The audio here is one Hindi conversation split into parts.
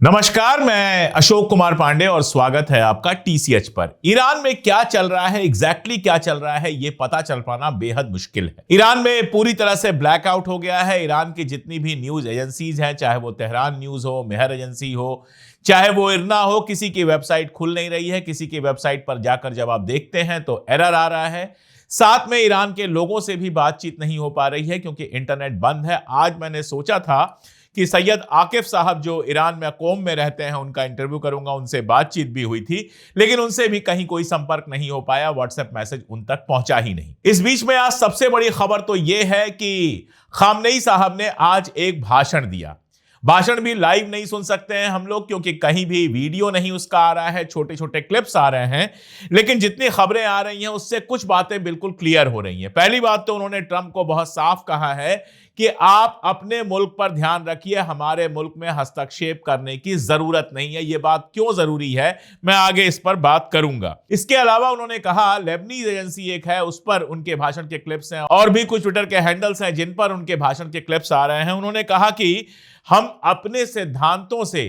नमस्कार, मैं अशोक कुमार पांडे और स्वागत है आपका टीसीएच पर। ईरान में क्या चल रहा है, एग्जैक्टली क्या चल रहा है, यह पता चल पाना बेहद मुश्किल है। ईरान में पूरी तरह से ब्लैकआउट हो गया है। ईरान की जितनी भी न्यूज एजेंसीज हैं, चाहे वो तेहरान न्यूज हो, मेहर एजेंसी हो, चाहे वो इरना हो, किसी की वेबसाइट खुल नहीं रही है। किसी की वेबसाइट पर जाकर जब आप देखते हैं तो एरर आ रहा है। साथ में ईरान के लोगों से भी बातचीत नहीं हो पा रही है क्योंकि इंटरनेट बंद है। आज मैंने सोचा था कि सैयद आकिफ साहब जो ईरान में कोम में रहते हैं उनका इंटरव्यू करूंगा, उनसे बातचीत भी हुई थी, लेकिन उनसे भी कहीं कोई संपर्क नहीं हो पाया। व्हाट्सएप मैसेज उन तक पहुंचा ही नहीं। इस बीच में आज सबसे बड़ी खबर तो यह है कि खामनेई साहब ने आज एक भाषण दिया। भाषण भी लाइव नहीं सुन सकते हैं हम लोग क्योंकि कहीं भी वीडियो नहीं उसका आ रहा है, छोटे छोटे क्लिप्स आ रहे हैं। लेकिन जितनी खबरें आ रही हैं उससे कुछ बातें बिल्कुल क्लियर हो रही हैं। पहली बात तो उन्होंने ट्रंप को बहुत साफ कहा है कि आप अपने मुल्क पर ध्यान रखिए, हमारे मुल्क में हस्तक्षेप करने की जरूरत नहीं है। यह बात क्यों जरूरी है, मैं आगे इस पर बात करूंगा। इसके अलावा उन्होंने कहा, लेबनीज एजेंसी एक है, उस पर उनके भाषण के क्लिप्स हैं और भी कुछ ट्विटर के हैंडल्स हैं जिन पर उनके भाषण के क्लिप्स आ रहे हैं। उन्होंने कहा कि हम अपने सिद्धांतों से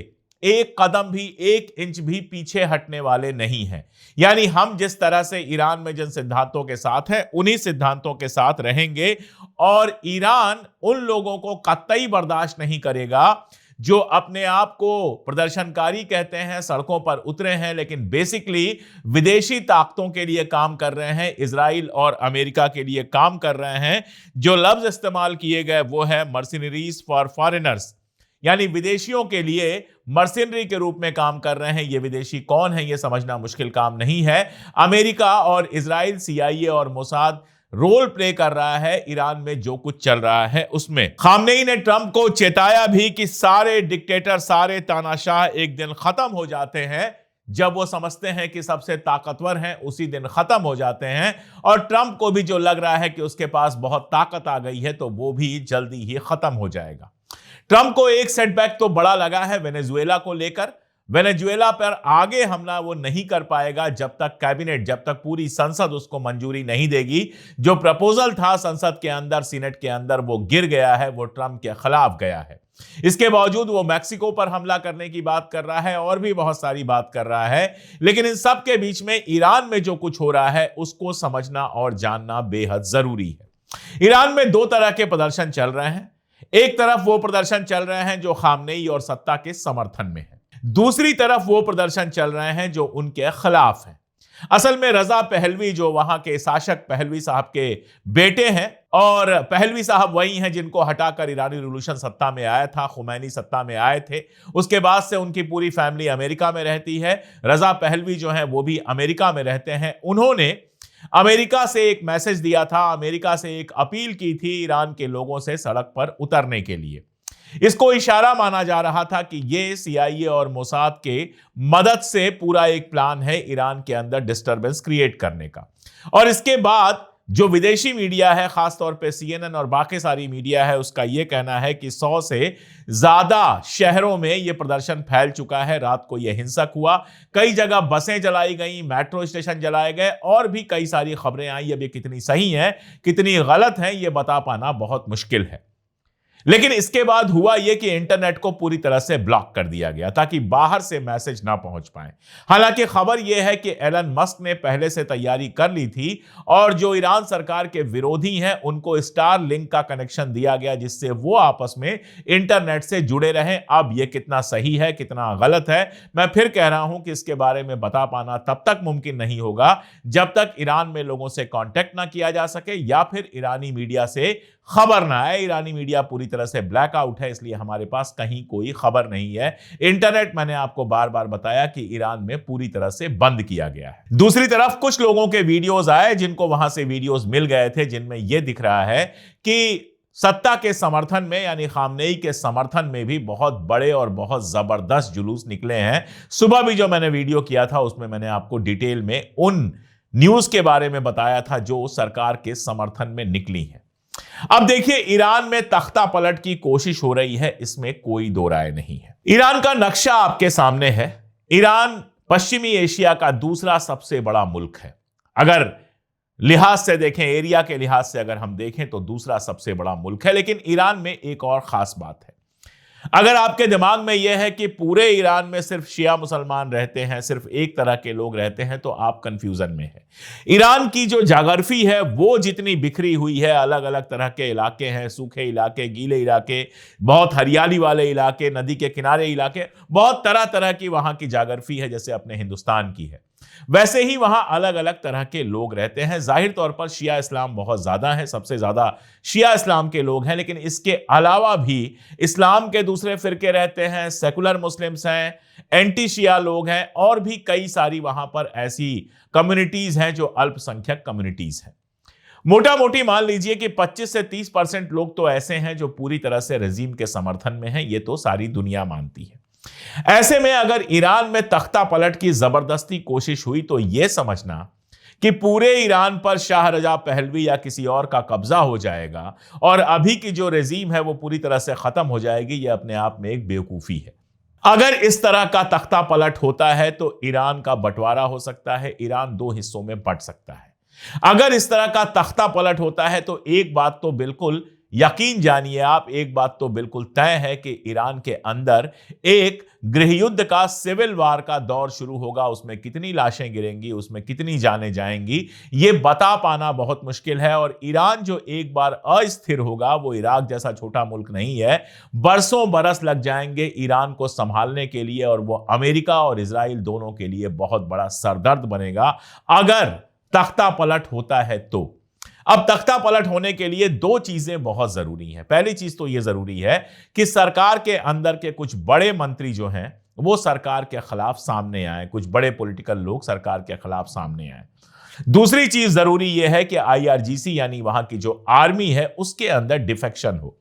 एक कदम भी, एक इंच भी पीछे हटने वाले नहीं हैं। यानी हम जिस तरह से ईरान में जिन सिद्धांतों के साथ हैं उन्हीं सिद्धांतों के साथ रहेंगे और ईरान उन लोगों को कतई बर्दाश्त नहीं करेगा जो अपने आप को प्रदर्शनकारी कहते हैं, सड़कों पर उतरे हैं, लेकिन बेसिकली विदेशी ताकतों के लिए काम कर रहे हैं, इजराइल और अमेरिका के लिए काम कर रहे हैं। जो लफ्ज इस्तेमाल किए गए वो है मर्सिनरीज फॉर फॉरेनर्स, यानी विदेशियों के लिए मर्सिनरी के रूप में काम कर रहे हैं। ये विदेशी कौन है ये समझना मुश्किल काम नहीं है। अमेरिका और इजराइल, सीआईए और मोसाद रोल प्ले कर रहा है ईरान में जो कुछ चल रहा है उसमें। खामनेई ने ट्रंप को चेताया भी कि सारे डिक्टेटर, सारे तानाशाह एक दिन खत्म हो जाते हैं। जब वो समझते हैं कि सबसे ताकतवर हैं उसी दिन खत्म हो जाते हैं। और ट्रंप को भी जो लग रहा है कि उसके पास बहुत ताकत आ गई है तो वो भी जल्दी ही खत्म हो जाएगा। ट्रंप को एक सेटबैक तो बड़ा लगा है वेनेजुएला को लेकर। वेनेजुएला पर आगे हमला वो नहीं कर पाएगा जब तक कैबिनेट, जब तक पूरी संसद उसको मंजूरी नहीं देगी। जो प्रपोजल था संसद के अंदर, सीनेट के अंदर, वो गिर गया है, वो ट्रंप के खिलाफ गया है। इसके बावजूद वो मैक्सिको पर हमला करने की बात कर रहा है और भी बहुत सारी बात कर रहा है। लेकिन इन सब के बीच में ईरान में जो कुछ हो रहा है उसको समझना और जानना बेहद जरूरी है। ईरान में दो तरह के प्रदर्शन चल रहे हैं। एक तरफ वो प्रदर्शन चल रहे हैं जो खामनेई और सत्ता के समर्थन में है, दूसरी तरफ वो प्रदर्शन चल रहे हैं जो उनके खिलाफ हैं। असल में रजा पहलवी जो वहां के शासक पहलवी साहब के बेटे हैं, और पहलवी साहब वही हैं जिनको हटाकर ईरानी रिवॉल्यूशन सत्ता में आया था, खुमैनी सत्ता में आए थे। उसके बाद से उनकी पूरी फैमिली अमेरिका में रहती है। रजा पहलवी जो है वो भी अमेरिका में रहते हैं। उन्होंने अमेरिका से एक मैसेज दिया था, अमेरिका से एक अपील की थी ईरान के लोगों से सड़क पर उतरने के लिए। इसको इशारा माना जा रहा था कि यह सीआईए और मोसाद के मदद से पूरा एक प्लान है ईरान के अंदर डिस्टरबेंस क्रिएट करने का। और इसके बाद जो विदेशी मीडिया है, खासतौर पे सीएनएन और बाकी सारी मीडिया है, उसका यह कहना है कि 100 से ज्यादा शहरों में यह प्रदर्शन फैल चुका है। रात को यह हिंसक हुआ, कई जगह बसें जलाई गई, मेट्रो स्टेशन जलाए गए और भी कई सारी खबरें आई। अब ये कितनी सही हैं, कितनी गलत हैं, यह बता पाना बहुत मुश्किल है। लेकिन इसके बाद हुआ यह कि इंटरनेट को पूरी तरह से ब्लॉक कर दिया गया ताकि बाहर से मैसेज ना पहुंच पाए। हालांकि खबर यह है कि एलन मस्क ने पहले से तैयारी कर ली थी और जो ईरान सरकार के विरोधी हैं उनको स्टार लिंक का कनेक्शन दिया गया जिससे वो आपस में इंटरनेट से जुड़े रहें। अब यह कितना सही है, कितना गलत है, मैं फिर कह रहा हूं कि इसके बारे में बता पाना तब तक मुमकिन नहीं होगा जब तक ईरान में लोगों से कांटेक्ट ना किया जा सके या फिर ईरानी मीडिया से खबर ना आए। ईरानी मीडिया पूरी तरह से ब्लैकआउट है, इसलिए हमारे पास कहीं कोई खबर नहीं है। इंटरनेट मैंने आपको बार बार बताया कि ईरान में पूरी तरह से बंद किया गया है। दूसरी तरफ कुछ लोगों के वीडियोस आए जिनको वहां से वीडियोस मिल गए थे जिनमें यह दिख रहा है कि सत्ता के समर्थन में, यानी खामनेई के समर्थन में भी बहुत बड़े और बहुत जबरदस्त जुलूस निकले हैं। सुबह भी जो मैंने वीडियो किया था उसमें मैंने आपको डिटेल में उन न्यूज के बारे में बताया था जो सरकार के समर्थन में निकली है। अब देखिए, ईरान में तख्ता पलट की कोशिश हो रही है, इसमें कोई दो राय नहीं है। ईरान का नक्शा आपके सामने है। ईरान पश्चिमी एशिया का दूसरा सबसे बड़ा मुल्क है। अगर लिहाज से देखें, एरिया के लिहाज से अगर हम देखें तो दूसरा सबसे बड़ा मुल्क है। लेकिन ईरान में एक और खास बात है। अगर आपके दिमाग में यह है कि पूरे ईरान में सिर्फ शिया मुसलमान रहते हैं, सिर्फ एक तरह के लोग रहते हैं, तो आप कंफ्यूजन में हैं। ईरान की जो जाग्राफी है वो जितनी बिखरी हुई है, अलग अलग तरह के इलाके हैं, सूखे इलाके, गीले इलाके, बहुत हरियाली वाले इलाके, नदी के किनारे इलाके, बहुत तरह तरह की वहां की जाग्राफी है, जैसे अपने हिंदुस्तान की है। वैसे ही वहां अलग अलग तरह के लोग रहते हैं। जाहिर तौर पर शिया इस्लाम बहुत ज्यादा है, सबसे ज्यादा शिया इस्लाम के लोग हैं, लेकिन इसके अलावा भी इस्लाम के दूसरे फिरके रहते हैं, सेकुलर मुस्लिम्स हैं, एंटी शिया लोग हैं, और भी कई सारी वहां पर ऐसी कम्युनिटीज हैं जो अल्पसंख्यक कम्युनिटीज हैं। मोटा मोटी मान लीजिए कि 25 से 30% लोग तो ऐसे हैं जो पूरी तरह से रजीम के समर्थन में हैं। ये तो सारी दुनिया मानती है। ऐसे में अगर ईरान में तख्ता पलट की जबरदस्ती कोशिश हुई तो यह समझना कि पूरे ईरान पर शाह रजा पहलवी या किसी और का कब्जा हो जाएगा और अभी की जो रजीम है वो पूरी तरह से खत्म हो जाएगी, यह अपने आप में एक बेवकूफी है। अगर इस तरह का तख्ता पलट होता है तो ईरान का बंटवारा हो सकता है, ईरान दो हिस्सों में बंट सकता है। अगर इस तरह का तख्ता पलट होता है तो एक बात तो बिल्कुल यकीन जानिए आप, एक बात तो बिल्कुल तय है कि ईरान के अंदर एक गृहयुद्ध का, सिविल वार का दौर शुरू होगा। उसमें कितनी लाशें गिरेंगी, उसमें कितनी जानें जाएंगी, यह बता पाना बहुत मुश्किल है। और ईरान जो एक बार अस्थिर होगा, वो इराक जैसा छोटा मुल्क नहीं है। बरसों बरस लग जाएंगे ईरान को संभालने के लिए, और वो अमेरिका और इजराइल दोनों के लिए बहुत बड़ा सरदर्द बनेगा अगर तख्ता पलट होता है तो। अब तख्ता पलट होने के लिए दो चीजें बहुत जरूरी हैं। पहली चीज तो यह जरूरी है कि सरकार के अंदर के कुछ बड़े मंत्री जो हैं वो सरकार के खिलाफ सामने आए, कुछ बड़े पॉलिटिकल लोग सरकार के खिलाफ सामने आए। दूसरी चीज जरूरी यह है कि आईआरजीसी यानी वहां की जो आर्मी है उसके अंदर डिफेक्शन हो।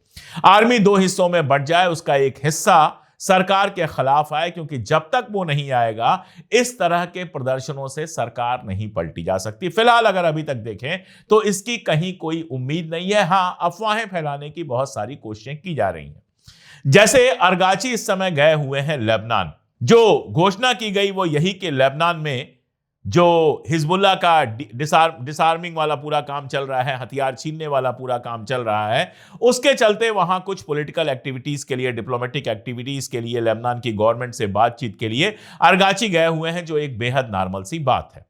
आर्मी दो हिस्सों में बंट जाए, उसका एक हिस्सा सरकार के खिलाफ आए, क्योंकि जब तक वो नहीं आएगा इस तरह के प्रदर्शनों से सरकार नहीं पलटी जा सकती। फिलहाल अगर अभी तक देखें तो इसकी कहीं कोई उम्मीद नहीं है। हां, अफवाहें फैलाने की बहुत सारी कोशिशें की जा रही हैं। जैसे अरगाची इस समय गए हुए हैं लेबनान। जो घोषणा की गई वो यही कि लेबनान में जो हिजबुल्लाह का डिसआर्मिंग वाला पूरा काम चल रहा है, हथियार छीनने वाला पूरा काम चल रहा है, उसके चलते वहां कुछ पॉलिटिकल एक्टिविटीज के लिए, डिप्लोमेटिक एक्टिविटीज के लिए, लेबनान की गवर्नमेंट से बातचीत के लिए अरगाची गए हुए हैं, जो एक बेहद नॉर्मल सी बात है।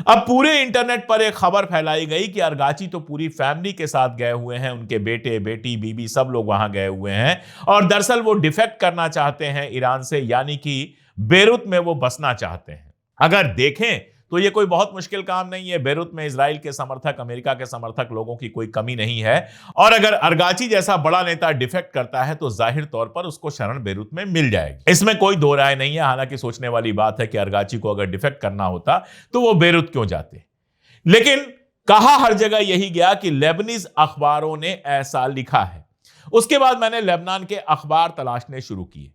अब पूरे इंटरनेट पर एक खबर फैलाई गई कि अरगाची तो पूरी फैमिली के साथ गए हुए हैं, उनके बेटे, बेटी, बीबी सब लोग वहां गए हुए हैं, और दरअसल वो डिफेक्ट करना चाहते हैं ईरान से, यानी कि बेरूत में वो बसना चाहते हैं। अगर देखें तो ये कोई बहुत मुश्किल काम नहीं है। बेरूत में इजराइल के समर्थक, अमेरिका के समर्थक लोगों की कोई कमी नहीं है, और अगर अरगाची जैसा बड़ा नेता डिफेक्ट करता है तो जाहिर तौर पर उसको शरण बेरूत में मिल जाएगी। इसमें कोई दो राय नहीं है। हालांकि सोचने वाली बात है कि अरगाची को अगर डिफेक्ट करना होता तो वो बेरूत क्यों जाते, लेकिन कहा हर जगह यही गया कि लेबनीज अखबारों ने ऐसा लिखा है। उसके बाद मैंने लेबनान के अखबार तलाशने शुरू किए।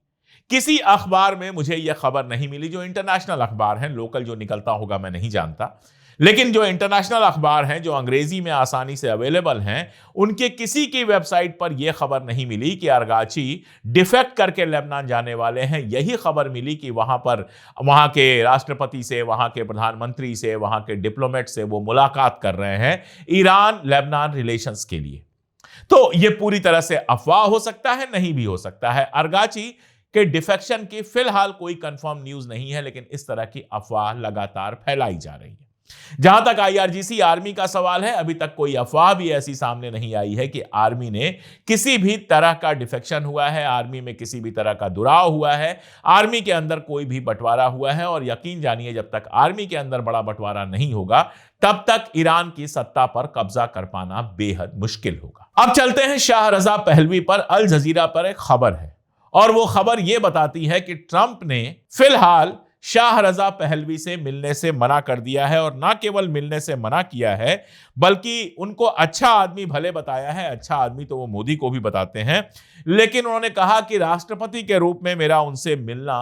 किसी अखबार में मुझे यह खबर नहीं मिली। जो इंटरनेशनल अखबार हैं, लोकल जो निकलता होगा मैं नहीं जानता, लेकिन जो इंटरनेशनल अखबार हैं, जो अंग्रेजी में आसानी से अवेलेबल हैं, उनके किसी की वेबसाइट पर यह खबर नहीं मिली कि अरगाची डिफेक्ट करके लेबनान जाने वाले हैं। यही खबर मिली कि वहां पर वहां के राष्ट्रपति से, वहां के प्रधानमंत्री से, वहां के डिप्लोमेट से वो मुलाकात कर रहे हैं ईरान लेबनान रिलेशंस के लिए। तो यह पूरी तरह से अफवाह हो सकता है, नहीं भी हो सकता है। अरगाची के डिफेक्शन की फिलहाल कोई कंफर्म न्यूज नहीं है, लेकिन इस तरह की अफवाह लगातार फैलाई जा रही है। जहां तक आईआरजीसी आर्मी का सवाल है, अभी तक कोई अफवाह भी ऐसी सामने नहीं आई है कि आर्मी ने किसी भी तरह का डिफेक्शन हुआ है, आर्मी में किसी भी तरह का दुराव हुआ है, आर्मी के अंदर कोई भी बंटवारा हुआ है। और यकीन जानिए, जब तक आर्मी के अंदर बड़ा बंटवारा नहीं होगा तब तक ईरान की सत्ता पर कब्जा कर पाना बेहद मुश्किल होगा। अब चलते हैं शाह रजा पहलवी पर। अल जजीरा पर एक खबर है, और वो खबर यह बताती है कि ट्रंप ने फिलहाल शाह रजा पहलवी से मिलने से मना कर दिया है, और ना केवल मिलने से मना किया है बल्कि उनको अच्छा आदमी भले बताया है। अच्छा आदमी तो वो मोदी को भी बताते हैं, लेकिन उन्होंने कहा कि राष्ट्रपति के रूप में मेरा उनसे मिलना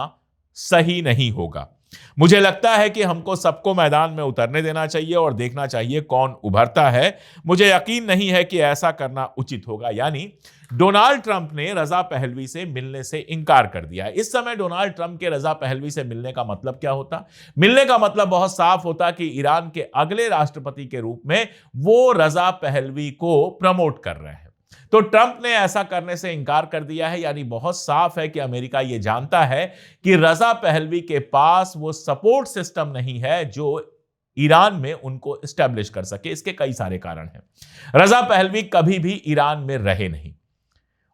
सही नहीं होगा। मुझे लगता है कि हमको सबको मैदान में उतरने देना चाहिए और देखना चाहिए कौन उभरता है। मुझे यकीन नहीं है कि ऐसा करना उचित होगा। यानी डोनाल्ड ट्रंप ने रजा पहलवी से मिलने से इनकार कर दिया है। इस समय डोनाल्ड ट्रंप के रजा पहलवी से मिलने का मतलब क्या होता? मिलने का मतलब बहुत साफ होता कि ईरान के अगले राष्ट्रपति के रूप में वो रजा पहलवी को प्रमोट कर रहे हैं। तो ट्रंप ने ऐसा करने से इनकार कर दिया है, यानी बहुत साफ है कि अमेरिका यह जानता है कि रजा पहलवी के पास वो सपोर्ट सिस्टम नहीं है जो ईरान में उनको एस्टेब्लिश कर सके। इसके कई सारे कारण हैं। रजा पहलवी कभी भी ईरान में रहे नहीं।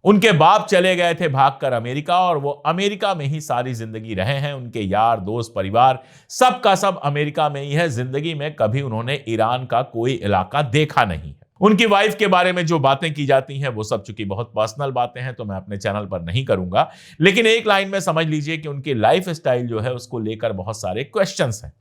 उनके बाप चले गए थे भागकर अमेरिका, और वो अमेरिका में ही सारी जिंदगी रहे हैं। उनके यार दोस्त परिवार सब का सब अमेरिका में ही है। जिंदगी में कभी उन्होंने ईरान का कोई इलाका देखा नहीं है। उनकी वाइफ के बारे में जो बातें की जाती हैं वो सब चूंकि बहुत पर्सनल बातें हैं तो मैं अपने चैनल पर नहीं करूंगा, लेकिन एक लाइन में समझ लीजिए कि उनकी लाइफ स्टाइल जो है उसको लेकर बहुत सारे क्वेश्चंस हैं।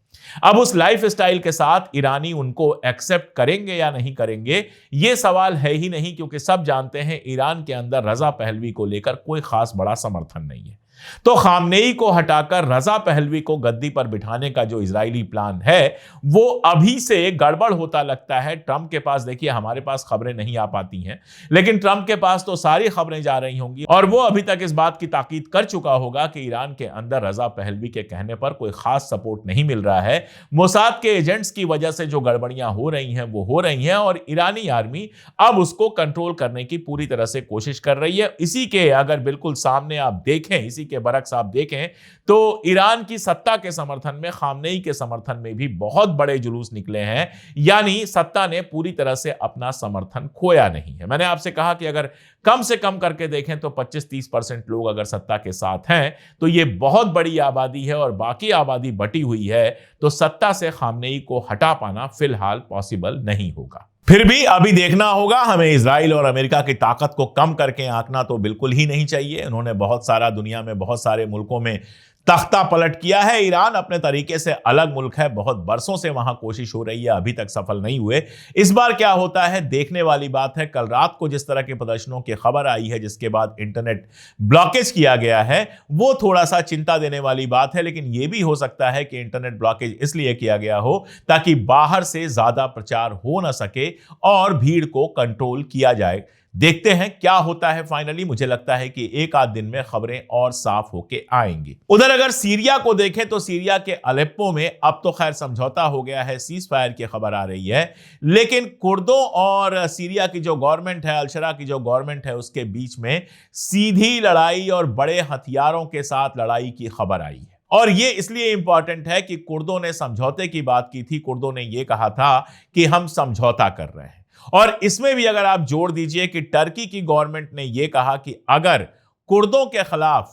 अब उस लाइफ स्टाइल के साथ ईरानी उनको एक्सेप्ट करेंगे या नहीं करेंगे, ये सवाल है ही नहीं, क्योंकि सब जानते हैं ईरान के अंदर रजा पहलवी को लेकर कोई खास बड़ा समर्थन नहीं है। तो खामनेई को हटाकर रजा पहलवी को गद्दी पर बिठाने का जो इजरायली प्लान है वो अभी से गड़बड़ होता लगता है। ट्रंप के पास, देखिए हमारे पास खबरें नहीं आ पाती हैं, लेकिन ट्रंप के पास तो सारी खबरें जा रही होंगी, और वो अभी तक इस बात की ताकीद कर चुका होगा कि ईरान के अंदर रजा पहलवी के कहने पर कोई खास सपोर्ट नहीं मिल रहा है। मोसाद के एजेंट्स की वजह से जो गड़बड़ियां हो रही हैं वो हो रही हैं, और ईरानी आर्मी अब उसको कंट्रोल करने की पूरी तरह से कोशिश कर रही है। इसी के अगर बिल्कुल सामने आप देखें, इसी के बरक्स आप देखें तो ईरान की सत्ता के समर्थन में, खामनेई के समर्थन में भी बहुत बड़े जुलूस निकले हैं, यानी सत्ता ने पूरी तरह से अपना समर्थन खोया नहीं है। मैंने आपसे कहा कि अगर कम से कम करके देखें तो 25-30% लोग अगर सत्ता के साथ हैं तो ये बहुत बड़ी आबादी है, और बाकी आबादी बटी हुई है, तो सत्ता से खामनेई को हटा पाना फिलहाल पॉसिबल नहीं होगा। फिर भी अभी देखना होगा, हमें इजराइल और अमेरिका की ताकत को कम करके आंकना तो बिल्कुल ही नहीं चाहिए। उन्होंने बहुत सारा दुनिया में बहुत सारे मुल्कों में तख्ता पलट किया है। ईरान अपने तरीके से अलग मुल्क है, बहुत बरसों से वहां कोशिश हो रही है, अभी तक सफल नहीं हुए। इस बार क्या होता है देखने वाली बात है। कल रात को जिस तरह के प्रदर्शनों की खबर आई है, जिसके बाद इंटरनेट ब्लॉकेज किया गया है, वो थोड़ा सा चिंता देने वाली बात है। लेकिन यह भी हो सकता है कि इंटरनेट ब्लॉकेज इसलिए किया गया हो ताकि बाहर से ज्यादा प्रचार हो ना सके और भीड़ को कंट्रोल किया जाए। देखते हैं क्या होता है फाइनली। मुझे लगता है कि एक आध दिन में खबरें और साफ होके आएंगी। उधर अगर सीरिया को देखें तो सीरिया के अलेप्पो में अब तो खैर समझौता हो गया है, सीज फायर की खबर आ रही है, लेकिन कुर्दों और सीरिया की जो गवर्नमेंट है, अल-शरा की जो गवर्नमेंट है, उसके बीच में सीधी लड़ाई और बड़े हथियारों के साथ लड़ाई की खबर आई है। और ये इसलिए इंपॉर्टेंट है कि कुर्दों ने समझौते की बात की थी। कुर्दों ने यह कहा था कि हम समझौता कर रहे हैं, और इसमें भी अगर आप जोड़ दीजिए कि टर्की की गवर्नमेंट ने यह कहा कि अगर कुर्दों के खिलाफ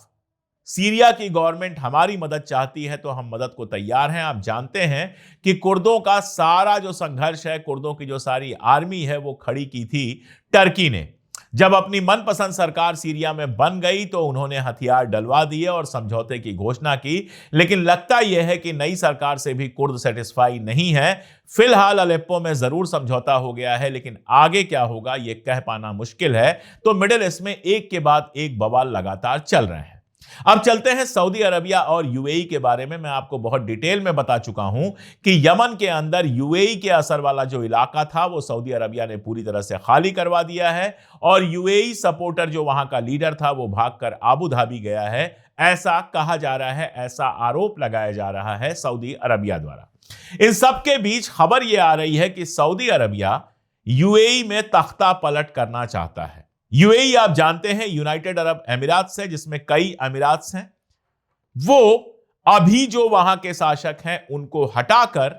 सीरिया की गवर्नमेंट हमारी मदद चाहती है तो हम मदद को तैयार हैं। आप जानते हैं कि कुर्दों का सारा जो संघर्ष है, कुर्दों की जो सारी आर्मी है, वो खड़ी की थी टर्की ने। जब अपनी मनपसंद सरकार सीरिया में बन गई तो उन्होंने हथियार डलवा दिए और समझौते की घोषणा की, लेकिन लगता यह है कि नई सरकार से भी कुर्द सेटिस्फाई नहीं है। फिलहाल अलेप्पो में जरूर समझौता हो गया है, लेकिन आगे क्या होगा यह कह पाना मुश्किल है। तो मिडिल ईस्ट में एक के बाद एक बवाल लगातार चल रहे हैं। अब चलते हैं सऊदी अरबिया और यूएई के बारे में। मैं आपको बहुत डिटेल में बता चुका हूं कि यमन के अंदर यूएई के असर वाला जो इलाका था वो सऊदी अरबिया ने पूरी तरह से खाली करवा दिया है, और यूएई सपोर्टर जो वहां का लीडर था वो भागकर आबू धाबी गया है, ऐसा कहा जा रहा है, ऐसा आरोप लगाया जा रहा है सऊदी अरबिया द्वारा। इन सब के बीच खबर यह आ रही है कि सऊदी अरबिया यूएई में तख्ता पलट करना चाहता है। यूएई आप जानते हैं यूनाइटेड अरब अमीरात है, जिसमें कई अमीरात हैं। वो अभी जो वहां के शासक हैं उनको हटाकर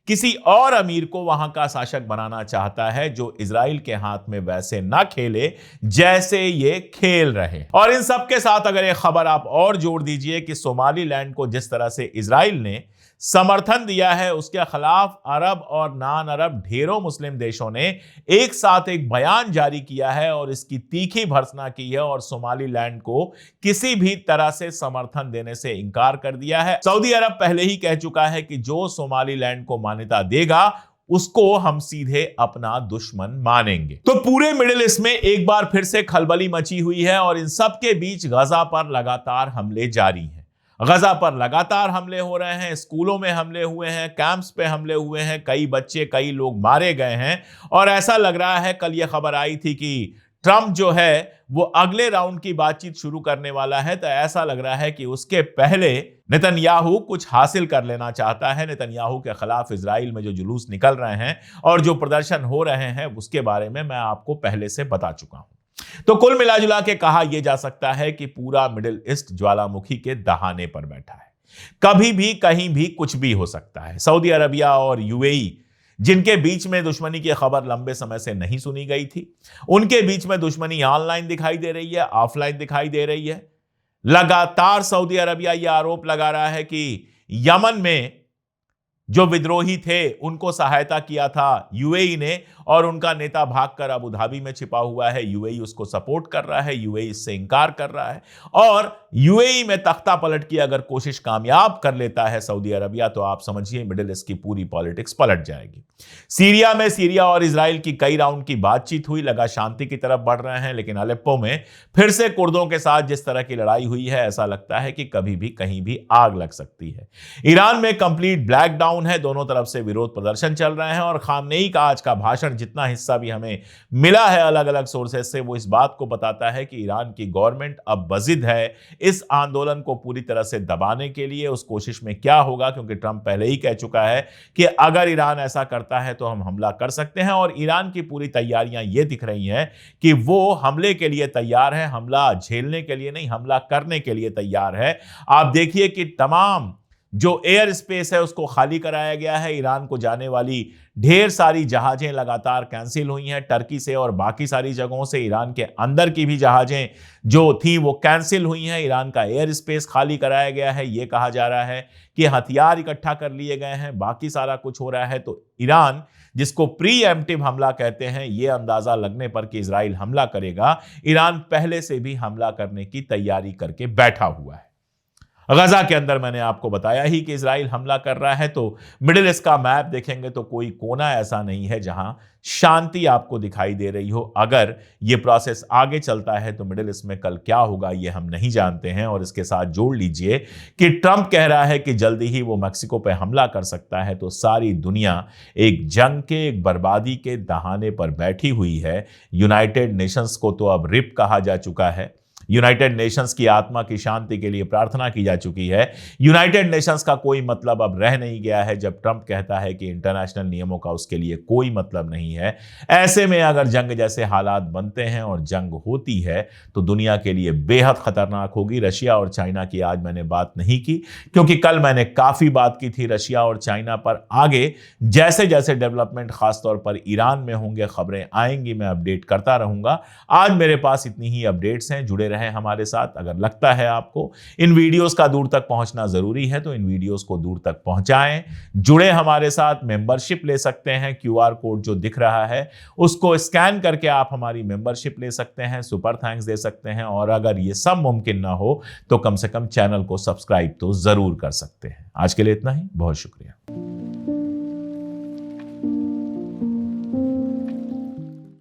किसी और अमीर को वहां का शासक बनाना चाहता है, जो इजराइल के हाथ में वैसे ना खेले जैसे ये खेल रहे। और इन सब के साथ अगर ये खबर आप और जोड़ दीजिए कि सोमालीलैंड को जिस तरह से इजराइल ने समर्थन दिया है, उसके खिलाफ अरब और नान अरब ढेरों मुस्लिम देशों ने एक साथ एक बयान जारी किया है और इसकी तीखी भर्त्सना की है, और सोमालीलैंड को किसी भी तरह से समर्थन देने से इनकार कर दिया है। सऊदी अरब पहले ही कह चुका है कि जो सोमालीलैंड को मान्यता देगा उसको हम सीधे अपना दुश्मन मानेंगे। तो पूरे मिडिल ईस्ट में एक बार फिर से खलबली मची हुई है, और इन सब के बीच गजा पर लगातार हमले जारी हैं। गजा पर लगातार हमले हो रहे हैं, स्कूलों में हमले हुए हैं, कैंप्स पे हमले हुए हैं, कई बच्चे, कई लोग मारे गए हैं। और ऐसा लग रहा है, कल यह खबर आई थी कि ट्रंप जो है वो अगले राउंड की बातचीत शुरू करने वाला है, तो ऐसा लग रहा है कि उसके पहले नेतन्याहू कुछ हासिल कर लेना चाहता है। नेतन्याहू के खिलाफ इजराइल में जो जुलूस निकल रहे हैं और जो प्रदर्शन हो रहे हैं उसके बारे में मैं आपको पहले से बता चुका हूं। तो कुल मिलाजुला के कहा यह जा सकता है कि पूरा मिडिल ईस्ट ज्वालामुखी के दहाने पर बैठा है। कभी भी कहीं भी कुछ भी हो सकता है। सऊदी अरबिया और यूएई, जिनके बीच में दुश्मनी की खबर लंबे समय से नहीं सुनी गई थी, उनके बीच में दुश्मनी ऑनलाइन दिखाई दे रही है, ऑफलाइन दिखाई दे रही है। लगातार सऊदी अरबिया यह आरोप लगा रहा है कि यमन में जो विद्रोही थे उनको सहायता किया था यूएई ने, और उनका नेता भागकर अबू धाबी में छिपा हुआ है। यूएई उसको सपोर्ट कर रहा है, यूएई इससे इंकार कर रहा है, और यूएई में तख्ता पलट की अगर कोशिश कामयाब कर लेता है सऊदी अरबिया, तो आप समझिए मिडिल ईस्ट की पूरी पॉलिटिक्स पलट जाएगी। सीरिया में सीरिया और इजराइल की कई राउंड की बातचीत हुई, लगा शांति की तरफ बढ़ रहे हैं, लेकिन अलेप्पो में फिर से कुर्दों के साथ जिस तरह की लड़ाई हुई है, ऐसा लगता है कि कभी भी कहीं भी आग लग सकती है। ईरान में कंप्लीट ब्लैकडाउन है, दोनों तरफ से विरोध प्रदर्शन चल रहे हैं, और खामनेई का आज का भाषण, जितना हिस्सा भी हमें मिला है अलग अलग सोर्सेज से, वो इस बात को बताता है कि ईरान की गवर्नमेंट अब बजिद है इस आंदोलन को पूरी तरह से दबाने के लिए। उस कोशिश में क्या होगा, क्योंकि ट्रंप पहले ही कह चुका है कि अगर ईरान ऐसा करता है तो हम हमला कर सकते हैं, और ईरान की पूरी तैयारियां ये दिख रही हैं कि वो हमले के लिए तैयार है, हमला झेलने के लिए नहीं, हमला करने के लिए तैयार है। आप देखिए कि तमाम जो एयर स्पेस है उसको खाली कराया गया है। ईरान को जाने वाली ढेर सारी जहाजें लगातार कैंसिल हुई हैं टर्की से और बाकी सारी जगहों से। ईरान के अंदर की भी जहाजें जो थी वो कैंसिल हुई हैं। ईरान का एयर स्पेस खाली कराया गया है। यह कहा जा रहा है कि हथियार इकट्ठा कर लिए गए हैं, बाकी सारा कुछ हो रहा है। तो ईरान, जिसको प्री एम्प्टिव हमला कहते हैं, यह अंदाजा लगने पर कि इजराइल हमला करेगा, ईरान पहले से भी हमला करने की तैयारी करके बैठा हुआ है। गजा के अंदर मैंने आपको बताया ही कि इजराइल हमला कर रहा है। तो मिडिल ईस्ट का मैप देखेंगे तो कोई कोना ऐसा नहीं है जहां शांति आपको दिखाई दे रही हो। अगर ये प्रोसेस आगे चलता है तो मिडिल ईस्ट में कल क्या होगा ये हम नहीं जानते हैं। और इसके साथ जोड़ लीजिए कि ट्रंप कह रहा है कि जल्दी ही वो मैक्सिको पे हमला कर सकता है। तो सारी दुनिया एक जंग के, एक बर्बादी के दहाने पर बैठी हुई है। यूनाइटेड नेशंस को तो अब रिप कहा जा चुका है। यूनाइटेड नेशंस की आत्मा की शांति के लिए प्रार्थना की जा चुकी है। यूनाइटेड नेशंस का कोई मतलब अब रह नहीं गया है जब ट्रंप कहता है कि इंटरनेशनल नियमों का उसके लिए कोई मतलब नहीं है। ऐसे में अगर जंग जैसे हालात बनते हैं और जंग होती है तो दुनिया के लिए बेहद खतरनाक होगी। रशिया और चाइना की आज मैंने बात नहीं की, क्योंकि कल मैंने काफी बात की थी रशिया और चाइना पर। आगे जैसे जैसे डेवलपमेंट खासतौर पर ईरान में होंगे, खबरें आएंगी, मैं अपडेट करता रहूंगा। आज मेरे पास इतनी ही अपडेट्स हैं। जुड़े हैं हमारे साथ। अगर लगता है आपको इन वीडियोस का दूर तक पहुंचना जरूरी है तो इन वीडियोस को दूर तक पहुंचाएं। जुड़े हमारे साथ, मेंबरशिप ले सकते हैं। क्यूआर कोड जो दिख रहा है उसको स्कैन करके आप हमारी मेंबरशिप ले सकते हैं, सुपर थैंक्स दे सकते हैं। और अगर ये सब मुमकिन ना हो तो कम से कम चैनल को सब्सक्राइब तो जरूर कर सकते हैं। आज के लिए इतना ही, बहुत शुक्रिया।